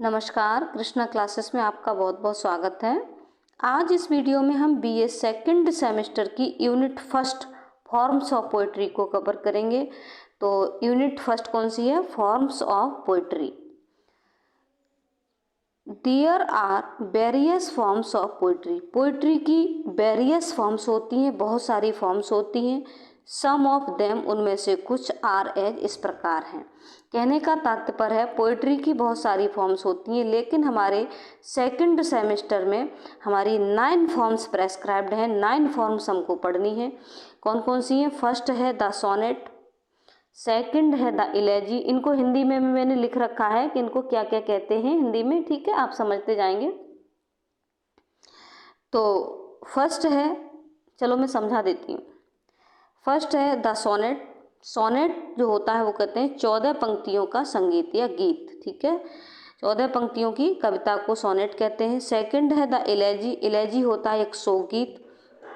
नमस्कार, कृष्णा क्लासेस में आपका बहुत बहुत स्वागत है। आज इस वीडियो में हम बीए सेकंड सेमेस्टर की unit first forms of poetry को कवर करेंगे। तो यूनिट फर्स्ट कौन सी है? Forms of poetry. There are various forms of poetry. Poetry की वेरियस फॉर्म्स होती हैं, बहुत सारी फॉर्म्स होती हैं। सम ऑफ देम, उनमें से कुछ आर एज इस प्रकार हैं। कहने का तात्पर्य है पोइट्री की बहुत सारी फॉर्म्स होती हैं, लेकिन हमारे सेकंड सेमेस्टर में हमारी 9 फॉर्म्स प्रेस्क्राइब्ड हैं। 9 फॉर्म्स हमको पढ़नी है। कौन कौन सी हैं? फर्स्ट है द सोनेट, सेकंड है द इलेजी। इनको हिंदी में मैंने लिख रखा है कि इनको क्या क्या कहते हैं हिंदी में, ठीक है, आप समझते जाएंगे। तो फर्स्ट है, चलो मैं समझा देती हूँ। फर्स्ट है द सोनेट। सोनेट जो होता है वो कहते हैं 14 पंक्तियों का संगीत या गीत, ठीक है। 14 पंक्तियों की कविता को सोनेट कहते हैं। सेकंड है द इलेजी। इलेजी होता है एक शोकगीत।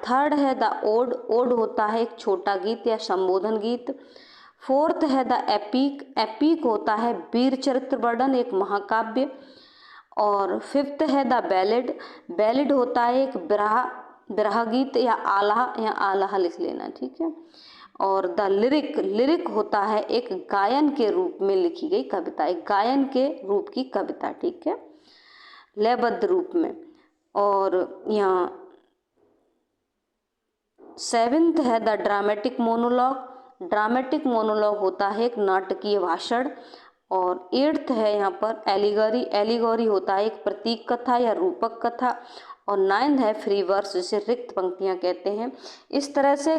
थर्ड है द ओड। ओड होता है एक छोटा गीत या संबोधन गीत। फोर्थ है द एपीक। एपीक होता है वीर चरित्र वर्णन, एक महाकाव्य। और फिफ्थ है द बैलेड। बैलेड होता है एक विरह गीत या आल्हा लिख लेना, ठीक है। और द लिरिक। लिरिक होता है एक गायन के रूप में लिखी गई कविता, एक गायन के रूप की कविता, ठीक है, लयबद्ध रूप में। और यहाँ सेवेंथ है the dramatic monologue. Dramatic monologue होता है एक नाटकीय भाषण। और एट्थ है यहाँ पर एलिगोरी। एलिगोरी होता है एक प्रतीक कथा या रूपक कथा। और नाइन्थ है फ्री वर्स, जिसे रिक्त पंक्तियाँ कहते हैं। इस तरह से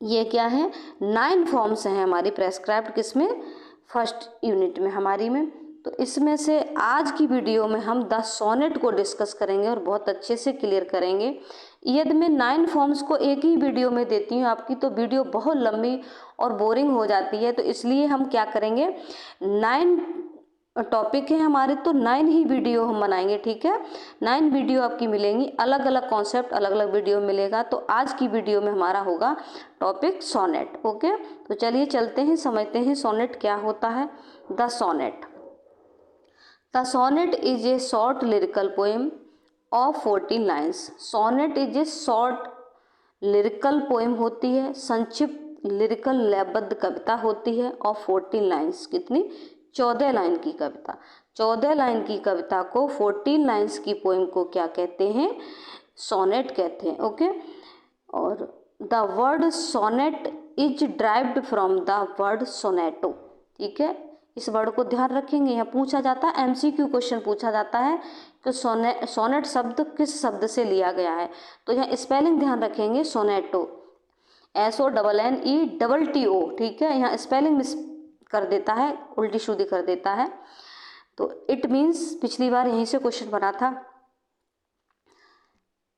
ये क्या है? 9 फॉर्म्स हैं हमारी प्रेस्क्राइब्ड, किसमें? फर्स्ट यूनिट में हमारी में। तो इसमें से आज की वीडियो में हम 10 सोनेट को डिस्कस करेंगे और बहुत अच्छे से क्लियर करेंगे। यदि मैं 9 फॉर्म्स को एक ही वीडियो में देती हूँ आपकी, तो वीडियो बहुत लंबी और बोरिंग हो जाती है। तो इसलिए हम क्या करेंगे, 9 टॉपिक है हमारे, तो 9 ही वीडियो हम बनाएंगे, ठीक है। 9 वीडियो आपकी मिलेंगी, अलग अलग कॉन्सेप्ट अलग अलग वीडियो मिलेगा। तो आज की वीडियो में हमारा होगा टॉपिक सोनेट, ओके। तो चलिए चलते हैं, समझते हैं सोनेट क्या होता है। The sonnet. The sonnet is a short lyrical poem of 14 lines. Sonnet is a short lyrical poem होती है, संक्षिप्त लिरिकल लयबद्ध कविता होती है। ऑफ 14 लाइन्स, कितनी? 14 लाइन की कविता। 14 लाइन की कविता को, 14 लाइन्स की पोएम को क्या कहते हैं? सोनेट कहते हैं, ओके। और the word sonnet is derived from the word sonetto, ठीक है। इस वर्ड को ध्यान रखेंगे, यहाँ पूछा जाता है, एमसीक्यू क्वेश्चन पूछा जाता है कि सोनेट शब्द किस शब्द से लिया गया है। तो यहाँ स्पेलिंग ध्यान रखेंगे, सोनेटो, SONNETO, ठीक है। यहाँ स्पेलिंग मिस कर देता है, उल्टी सीधी कर देता है। तो इट मीन्स, पिछली बार यहीं से क्वेश्चन बना था।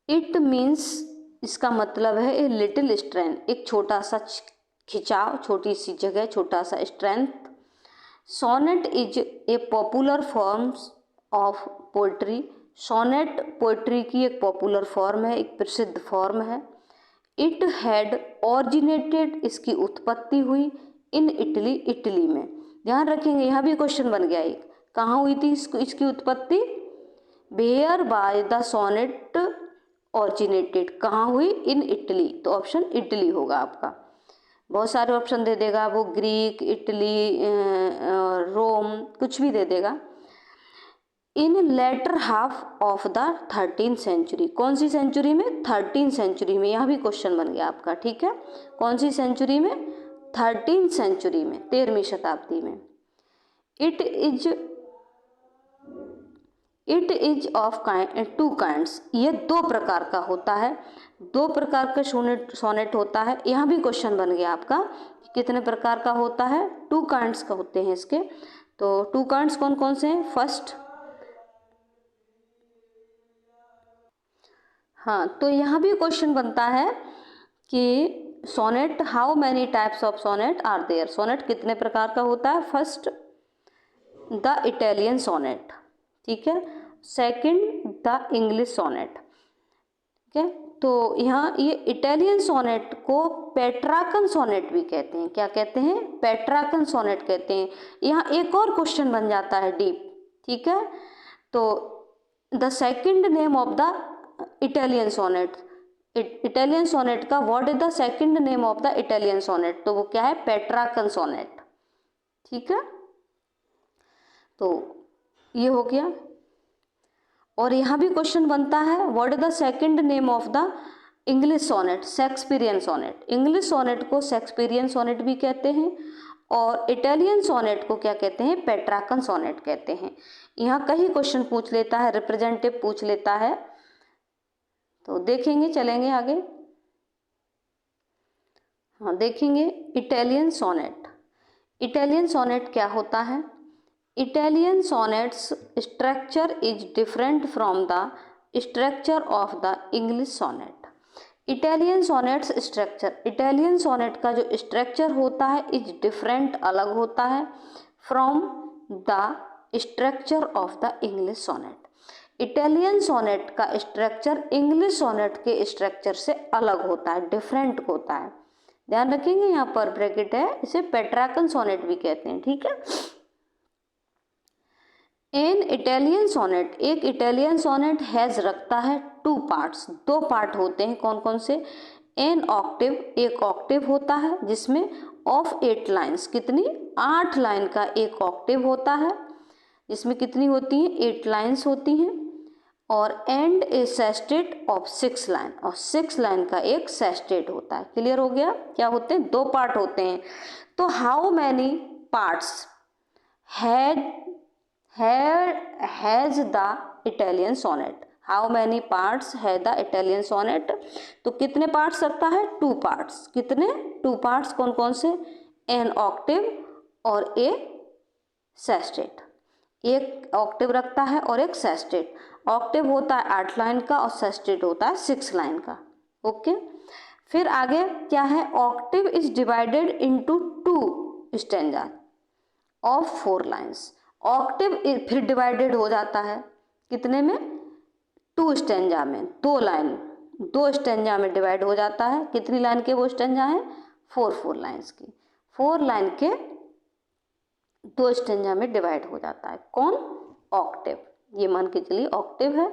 इट मीन्स, इसका मतलब है ए लिटिल स्ट्रेंथ, एक छोटा सा खिंचाव, छोटी सी जगह, छोटा सा strength. Sonnet is a popular forms of poetry. Sonnet poetry की एक पॉपुलर फॉर्म है, एक प्रसिद्ध फॉर्म है। इट हैड ऑरिजिनेटेड, इसकी उत्पत्ति हुई इन इटली, इटली में। ध्यान रखेंगे, यहाँ भी क्वेश्चन बन गया एक, कहाँ हुई थी इसकी उत्पत्ति? Where by the sonnet originated, कहाँ हुई? In Italy. तो ऑप्शन इटली होगा आपका। बहुत सारे ऑप्शन दे देगा वो, ग्रीक, इटली, रोम, कुछ भी दे देगा। In latter half of the 13th century, कौन सी सेंचुरी में? 13th सेंचुरी में। यहाँ भी क्वेश्चन बन गया आपका, ठीक है। कौन सी सेंचुरी में? 13th सेंचुरी में, 13वीं शताब्दी में। It is of two kinds, ये 2 प्रकार का होता है। 2 प्रकार का सोनेट होता है। यहाँ भी क्वेश्चन बन गया आपका, कितने प्रकार का होता है? 2 काइंड्स का होते हैं इसके। तो 2 काइंड्स कौन कौन से हैं? फर्स्ट, हाँ, तो यहाँ भी क्वेश्चन बनता है कि sonnet, how many types of sonnet are there. Sonnet कितने प्रकार का होता है? फर्स्ट द इटालियन सोनेट, ठीक है। सेकंड द इंग्लिश सोनेट, ठीक है। तो यहाँ ये इटालियन सोनेट को पेट्रार्कन सोनेट भी कहते हैं। क्या कहते हैं? पेट्रार्कन सोनेट कहते हैं। यहाँ एक और क्वेश्चन बन जाता है डीप, ठीक है। तो the second name of the Italian sonnet, Italian sonnet का what is the second name of the Italian sonnet, तो वो क्या है, पेट्रार्कन सोनेट। ठीक है, तो ये हो गया। और यहाँ भी क्वेश्चन बनता है what is the second name of the English sonnet, Shakespearean sonnet. English sonnet को शेक्सपियरियन सोनेट भी कहते हैं और इटालियन सोनेट को क्या कहते हैं, पेट्रार्कन सोनेट कहते हैं। यहाँ कई क्वेश्चन पूछ लेता है, रिप्रेजेंटेटिव पूछ लेता है, तो देखेंगे, चलेंगे आगे। हाँ देखेंगे, इटालियन सोनेट। इटालियन सोनेट क्या होता है, Italian sonnet's structure is different from the structure of the English sonnet. Italian sonnet's structure, Italian sonnet का जो स्ट्रक्चर होता है इज डिफरेंट, अलग होता है, from the structure of the English sonnet. Italian sonnet का स्ट्रक्चर इंग्लिश सोनेट के structure से अलग होता है, डिफरेंट होता है। ध्यान रखेंगे, यहाँ पर ब्रैकेट है, इसे पेट्रार्कन सोनेट भी कहते हैं। ठीक है, एन इटालियन सोनेट, एक इटालियन सोनेट हैज रखता है टू पार्ट्स, दो पार्ट होते हैं, कौन कौन से, एन ऑक्टिव, एक ऑक्टिव होता है जिसमें ऑफ 8 लाइन्स, कितनी, 8 लाइन का एक ऑक्टिव होता है जिसमें कितनी होती हैं, 8 लाइन्स होती हैं, और and A sestet of 6 line, और 6 लाइन का एक सेस्टेट होता है। क्लियर हो गया, क्या होते हैं, दो पार्ट होते हैं। तो how many parts has the Italian sonnet, how many parts है द इटालियन सोनेट, तो कितने पार्ट्स रखता है, 2 पार्ट्स, कितने, 2 पार्ट्स, कौन कौन से, एन ऑक्टिव और ए सेस्टेट, एक ऑक्टिव रखता है और एक सेस्टेट। ऑक्टिव होता है 8 लाइन का और सेस्टेट होता है 6 लाइन का। ओके, फिर आगे क्या है, octave is divided into 2 stanza of 4 lines. Octave फिर डिवाइडेड हो जाता है कितने में, 2 स्टैंजा में, 2 लाइन, 2 स्टैंजा में डिवाइड हो जाता है। कितनी लाइन के वो स्टैंजा हैं, 4 लाइन्स की, 4 लाइन के 2 स्टैंजा में डिवाइड हो जाता है। कौन, ऑक्टिव, ये मान के चलिए ऑक्टिव है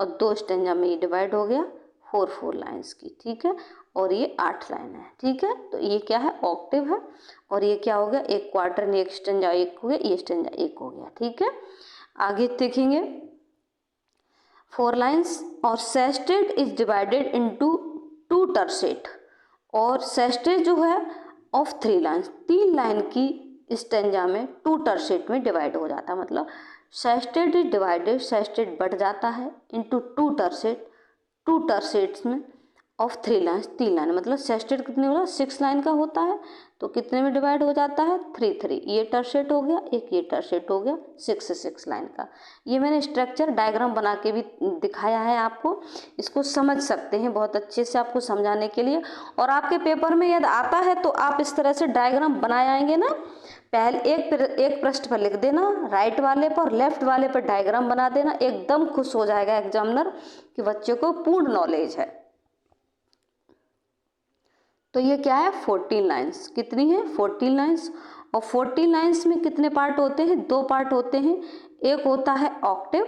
और 2 स्टैंजा में ये डिवाइड हो गया 4 लाइन्स की। ठीक है, और ये 8 लाइन है। ठीक है, तो ये क्या है, ऑक्टिव है, और ये क्या हो गया, एक क्वार्टर में एक स्टैंजा एक हो गया, ये स्टैंजा एक हो गया। ठीक है, आगे देखेंगे, 4 लाइन्स, और सेस्टेट इज डिवाइडेड इनटू 2 टर्सेट, और सेस्टेट जो है ऑफ 3 लाइन्स, 3 लाइन की स्टैंजा में 2 टर्सेट में डिवाइड हो जाता है। मतलब सेस्टेट इज डिवाइडेड, सेस्टेट बढ़ जाता है इनटू 2 टर्सेट, 2 टर्सेट्स में ऑफ 3 लाइन्स, 3 लाइन, मतलब सेस्टेट कितने होगा, 6 लाइन का होता है, तो कितने में डिवाइड हो जाता है, 3, ये टर्सेट हो गया, एक ये टर्सेट हो गया, 6 लाइन का। ये मैंने स्ट्रक्चर डायग्राम बना के भी दिखाया है आपको, इसको समझ सकते हैं बहुत अच्छे से आपको समझाने के लिए। और आपके पेपर में यदि आता है तो आप इस तरह से डायग्राम बनाए आएंगे ना, पहले एक पृष्ठ पर लिख देना, राइट वाले पर, लेफ्ट वाले पर डायग्राम बना देना, एकदम खुश हो जाएगा एग्जामिनर कि बच्चे को पूर्ण नॉलेज है। तो ये क्या है, 14 लाइन्स, कितनी है, 14 लाइन्स, और 14 लाइन्स में कितने पार्ट होते हैं, 2 पार्ट होते हैं। एक होता है ऑक्टिव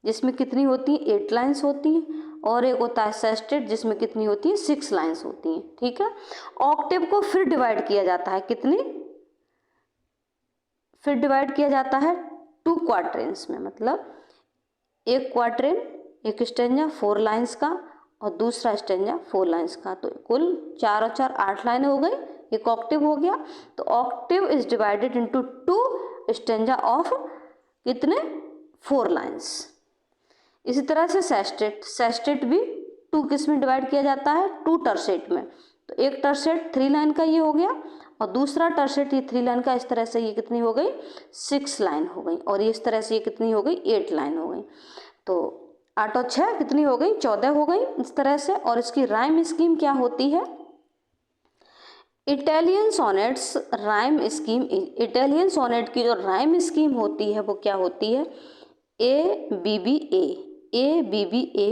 जिसमें कितनी होती है, 8 लाइन्स होती हैं, और एक होता है सेस्टेट जिसमें कितनी होती है, 6 लाइन्स होती हैं। ठीक है, ऑक्टिव को फिर डिवाइड किया जाता है, कितनी, फिर डिवाइड किया जाता है 2 क्वार्टरेंस में, मतलब एक क्वार्टरेन, एक स्टैंजा 4 लाइन्स का और दूसरा स्टैंजा 4 लाइन्स का, तो कुल 4 और 4 8 लाइनें हो गई, एक ऑक्टिव हो गया। तो octave is divided into 2 stanza of कितने, 4 लाइन्स। इसी तरह से सेस्टेट, सेस्टेट भी 2 किस में डिवाइड किया जाता है, 2 टर्सेट में, तो एक टर्सेट 3 लाइन का ये हो गया और दूसरा टर्सेट ये 3 लाइन का, इस तरह से ये कितनी हो गई, 6 लाइन हो गई, और ये इस तरह से ये कितनी हो गई, 8 लाइन हो गई। तो 8 और 6 कितनी हो गई, 14 हो गई इस तरह से। और इसकी राइम स्कीम क्या होती है, Italian sonnet's rhyme scheme, Italian sonnet की जो राइम स्कीम होती है वो क्या होती है, ABBA, ABBA,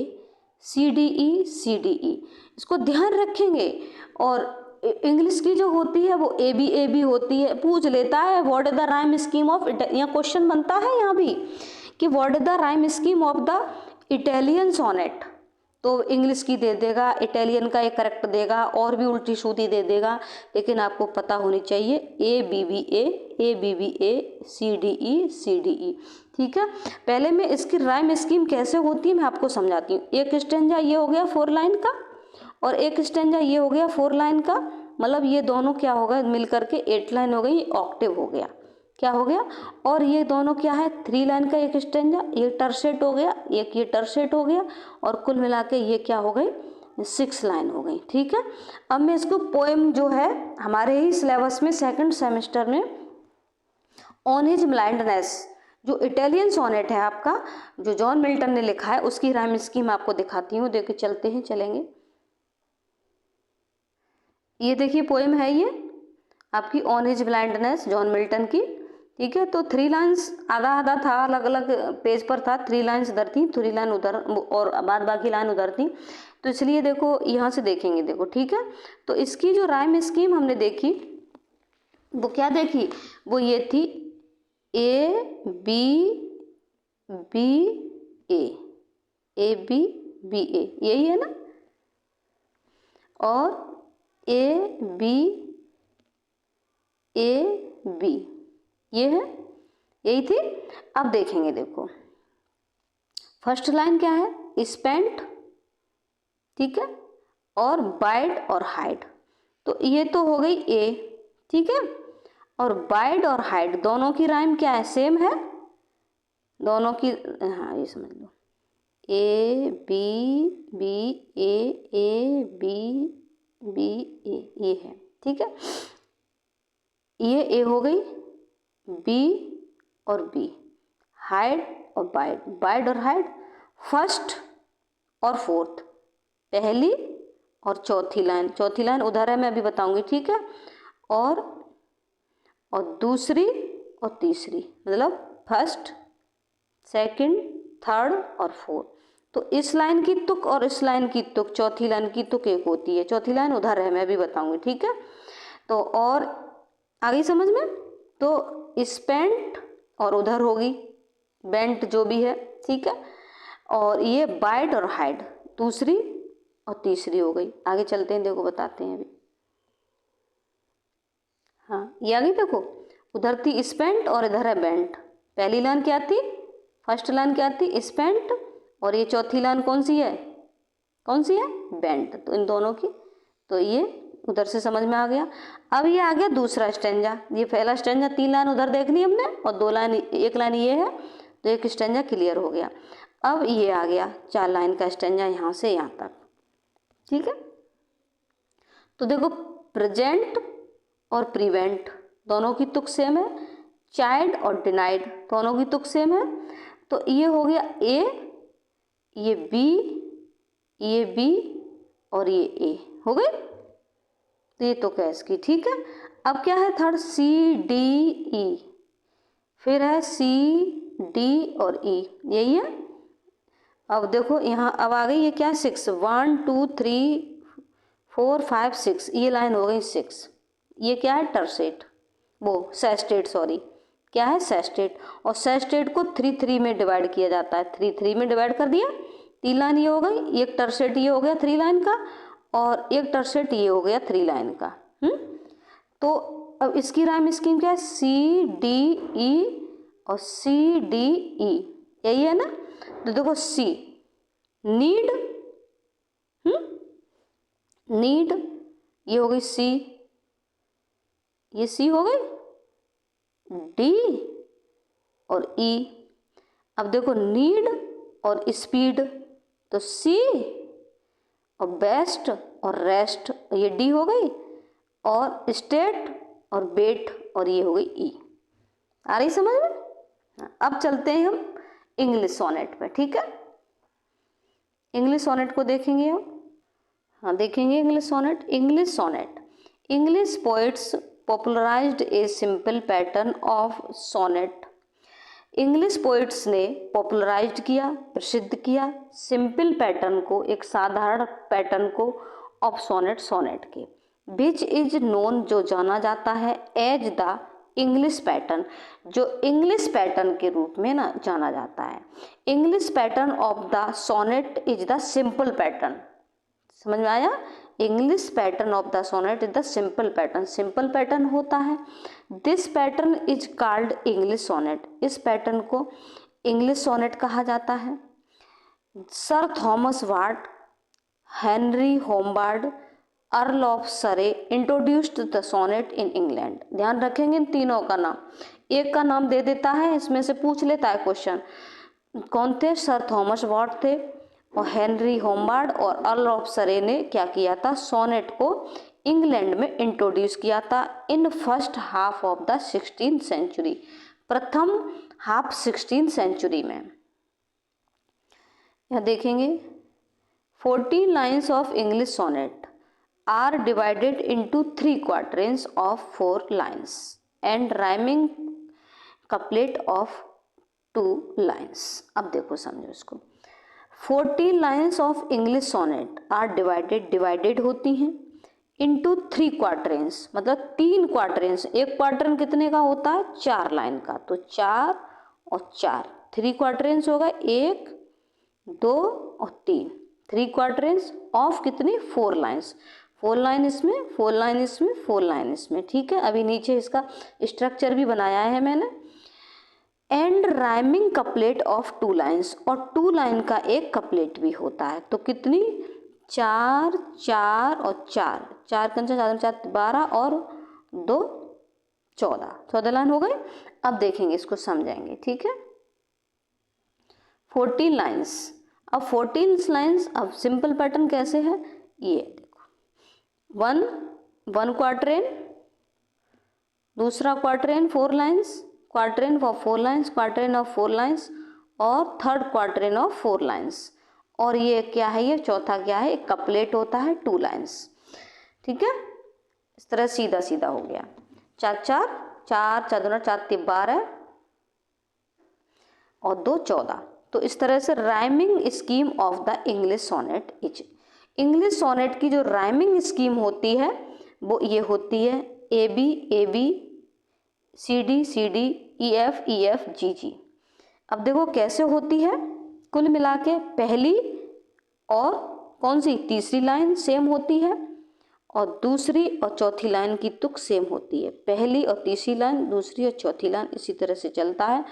CDE, CDE, इसको ध्यान रखेंगे। और इंग्लिश की जो होती है वो ए बी होती है, पूछ लेता है what is the rhyme scheme of, यहाँ क्वेश्चन बनता है यहाँ भी कि what is the rhyme scheme of the Italian sonnet, तो इंग्लिश की दे देगा, इटालियन का एक करेक्ट देगा और भी उल्टी सीधी दे देगा, लेकिन आपको पता होनी चाहिए A B B A C D E. ठीक है, पहले मैं इसकी राइम स्कीम कैसे होती है मैं आपको समझाती हूँ। एक स्टेंजा ये हो गया 4 लाइन का और एक स्टेंजा ये हो गया 4 लाइन का, मतलब ये दोनों क्या हो गए मिल करके 8 लाइन हो गई, ये ऑक्टेव हो गया, क्या हो गया, और ये दोनों क्या है 3 लाइन का एक स्टेंजा, ये टर्सेट हो गया, एक ये टर्सेट हो गया, और कुल मिला के ये क्या हो गई 6 लाइन हो गई। ठीक है, अब मैं इसको पोएम जो है हमारे ही सिलेबस में सेकंड सेमेस्टर में ऑन हिज ब्लाइंडनेस, जो इटालियन सोनेट है आपका जो जॉन मिल्टन ने लिखा है उसकी राइम स्कीम आपको दिखाती हूँ, देखिए चलते हैं चलेंगे। ये देखिए पोएम है ये आपकी on his blindness John Milton की। ठीक है, तो 3 लाइन्स आधा आधा था, अलग अलग पेज पर था, 3 लाइन्स इधर थी, 3 लाइन उधर और बाद बाकी लाइन उधर थी, तो इसलिए देखो यहाँ से देखेंगे, देखो ठीक है। तो इसकी जो राइम स्कीम हमने देखी वो क्या देखी, वो ये थी ए बी ए बी ए, यही है ना, और ए बी ये है, यही थी। अब देखेंगे, देखो फर्स्ट लाइन क्या है स्पेंट, ठीक है, और बाइड और हाइड, तो ये तो हो गई ए, ठीक है, और बाइड और हाइड दोनों की राइम क्या है सेम है, दोनों की, हाँ ये समझ लो ए बी ए बी ये है, ठीक है, ये ए हो गई, बी और बी, हाइड और बाइड, बाइड और हाइड, फर्स्ट और फोर्थ, पहली और चौथी लाइन उधर है, मैं अभी बताऊंगी, ठीक है, और दूसरी और तीसरी, मतलब फर्स्ट सेकंड थर्ड और फोर्थ। तो इस लाइन की तुक और इस लाइन की तुक, चौथी लाइन की तुक एक होती है, चौथी लाइन उधर है, मैं अभी बताऊंगी, ठीक है। तो और आगे समझ में, तो स्पेंट और उधर होगी बेंट जो भी है, ठीक है, और ये बाइड और हाइड दूसरी और तीसरी हो गई। आगे चलते हैं, देखो बताते हैं अभी, हाँ ये आगे देखो, उधर थी स्पेंट और इधर है बेंट, पहली लाइन क्या थी, फर्स्ट लाइन क्या थी स्पेंट, और ये चौथी लाइन कौन सी है बेंट, तो इन दोनों की, तो ये उधर से समझ में आ गया। अब ये आ गया दूसरा स्टेंजा, ये पहला स्टेंजा 3 लाइन उधर देख ली हमने और 2 लाइन, 1 लाइन ये है, तो एक स्टेंजा क्लियर हो गया। अब ये आ गया 4 लाइन का स्टेंजा यहाँ से यहाँ तक, ठीक है। तो देखो प्रेजेंट और प्रिवेंट दोनों की तुक सेम है, चाइल्ड और डिनाइड दोनों की तुक सेम है, तो ये हो गया ए, ये बी और ये ए हो गई, तो ये तो कैस की, ठीक है। अब क्या है थर्ड सी डी ई, फिर है सी डी और ई, यही है। अब देखो यहाँ अब आ गई ये क्या 6, 1 2 3 4 5 6, ये लाइन हो गई 6, ये क्या है टर्सेट, वो सेस्टेट, सॉरी क्या है सेस्टेट, और सेस्टेट को 3 3 में डिवाइड किया जाता है, 3 3 में डिवाइड कर दिया, 3 लाइन ये हो गई, एक टर्सेट ये हो गया 3 लाइन का, और एक टर्सेट ये हो गया 3 लाइन का। तो अब इसकी राइम स्कीम क्या है सी डी ई और सी डी ई, यही है ना। तो देखो सी नीड, नीड ये हो गई सी, ये सी हो गई, डी और ई। अब देखो नीड और स्पीड, तो सी और बेस्ट और रेस्ट, ये डी हो गई, और स्टेट और बेट, और ये हो गई ई। आ रही समझ में। अब चलते हैं हम इंग्लिश सोनेट पे, ठीक है। इंग्लिश सोनेट को देखेंगे हम, हाँ देखेंगे English sonnet. English poets popularized a simple pattern of sonnet. English poets ने पॉपुलराइज्ड किया, प्रसिद्ध किया सिंपल पैटर्न को, एक साधारण पैटर्न को, ऑफ सोनेट, सोनेट के। विच इज नोन जो जाना जाता है एज द इंग्लिश पैटर्न, जो इंग्लिश पैटर्न के रूप में ना जाना जाता है। English pattern of the sonnet is the simple pattern. समझ में आया? English pattern of the sonnet is the simple pattern, simple pattern होता है। This pattern is called English sonnet, इस पैटर्न को इंग्लिश सोनेट कहा जाता है। Sir Thomas Wyatt, Henry Howard, Earl of Surrey introduced the sonnet in England. ध्यान रखेंगे इन तीनों का नाम, एक का नाम दे देता है, इसमें से पूछ लेता है क्वेश्चन। कौन थे? सर थॉमस वाट थे और हेनरी होमबार्ड और अर्ल ऑफ सरे ने क्या किया था? सोनेट को इंग्लैंड में इंट्रोड्यूस किया था in first half of the 16th century, प्रथम हाफ 16th सेंचुरी में। यह देखेंगे 40 lines of English sonnet are divided into 3 quatrains of 4 lines and rhyming couplet of 2 lines. अब देखो समझो इसको। 40 lines of English sonnet are divided होती हैं इनटू 3 क्वार्टरन्स, मतलब 3 क्वार्टरन्स। एक क्वार्टरन कितने का होता है? 4 लाइन का, तो 4 और 4 3 क्वार्टरन्स होगा, 1 2 और 3, 3 क्वार्टरन्स ऑफ कितनी? 4 लाइन्स। 4 लाइन इसमें, 4 लाइन इसमें, 4 लाइन इसमें। ठीक है, अभी नीचे इसका स्ट्रक्चर भी बनाया है मैंने। And rhyming couplet of 2 lines, और 2 लाइन का एक कपलेट भी होता है। तो कितनी? 4 4 और 4, 4 कंचा 4 4 12 और 2 14, 14 लाइन हो गई। अब देखेंगे, इसको समझाएंगे। ठीक है, 14 लाइन्स। अब 14 लाइन्स, अब सिंपल पैटर्न कैसे है ये देखो। 1 क्वार्टरन, दूसरा quatrain 4 lines, quatrain of 4 lines, quatrain of 4 lines और थर्ड क्वार्टरन ऑफ 4 लाइन्स। और ये क्या है? ये चौथा क्या है? एक कपलेट होता है 2 लाइन्स। ठीक है, इस तरह सीधा सीधा हो गया। 4 4 4 4 2 4 3 12 और 2 14। तो इस तरह से rhyming scheme of the English sonnet is, English sonnet की जो राइमिंग स्कीम होती है वो ये होती है A B C D E F G G. अब देखो कैसे होती है, कुल मिला के पहली और कौन सी? तीसरी लाइन सेम होती है और दूसरी और चौथी लाइन की तुक सेम होती है। पहली और तीसरी लाइन, दूसरी और चौथी लाइन इसी तरह से चलता है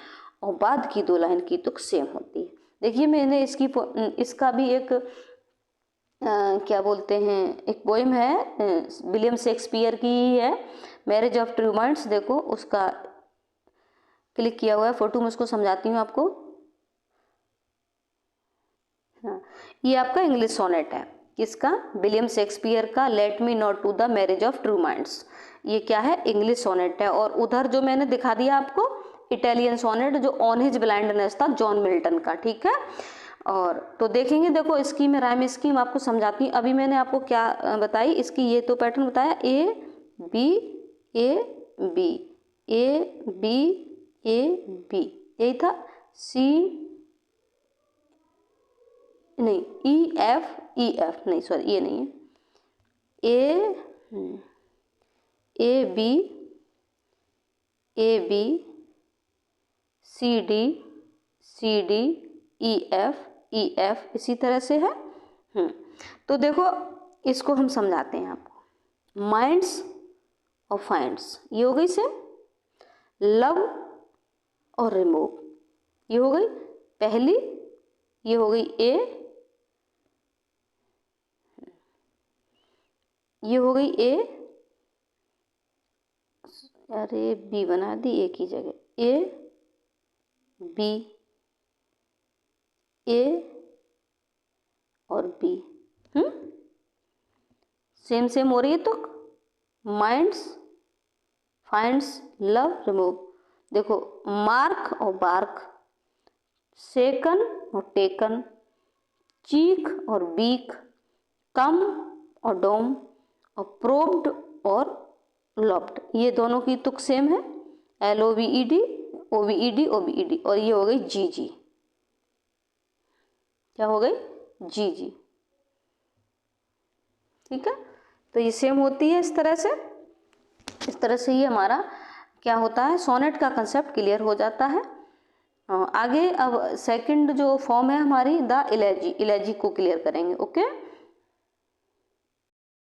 और बाद की 2 लाइन की तुक सेम होती है। देखिए मैंने इसका भी एक क्या बोलते हैं, एक पोएम है विलियम शेक्सपियर की ही है, मैरिज ऑफ टू माइंड्स। देखो उसका क्लिक किया हुआ है फोटो में, उसको समझाती हूँ आपको। हाँ, ये आपका इंग्लिश सोनेट है, किसका? विलियम शेक्सपियर का, let me not to the marriage of true minds. ये क्या है? इंग्लिश सोनेट है। और उधर जो मैंने दिखा दिया आपको इटालियन सोनेट, जो ऑन हिज ब्लाइंडनेस था, जॉन मिल्टन का। ठीक है, और तो देखेंगे, देखो स्कीम है, राइम स्कीम आपको समझाती हूँ। अभी मैंने आपको क्या बताई इसकी, ये तो पैटर्न बताया ए बी ए बी, यही था। सी नहीं, ई एफ नहीं, सॉरी ये नहीं है। A B C D E F इसी तरह से है। तो देखो इसको हम समझाते हैं आपको। माइंड्स और फाइंड्स, ये हो गई से लव और रिमूव, ये हो गई पहली, ये हो गई ए, ये हो गई ए, अरे बी बना दी ए की जगह, ए और बी। सेम हो रही है। तो माइंड्स, फाइंड्स, लव, रिमूव। देखो मार्क और बार्क, सेकन और टेकन, चीक और बीक, कम और डोम और प्रोब्ड और लॉब्ड, ये दोनों की तुक सेम है। LOVED OVED और ये हो गई GG। क्या हो गई? GG। ठीक है, तो ये सेम होती है इस तरह से। इस तरह से ये हमारा क्या होता है, सोनेट का कंसेप्ट क्लियर हो जाता है। आगे अब सेकंड जो फॉर्म है हमारी द इलेजी, इलेजी को क्लियर करेंगे। ओके।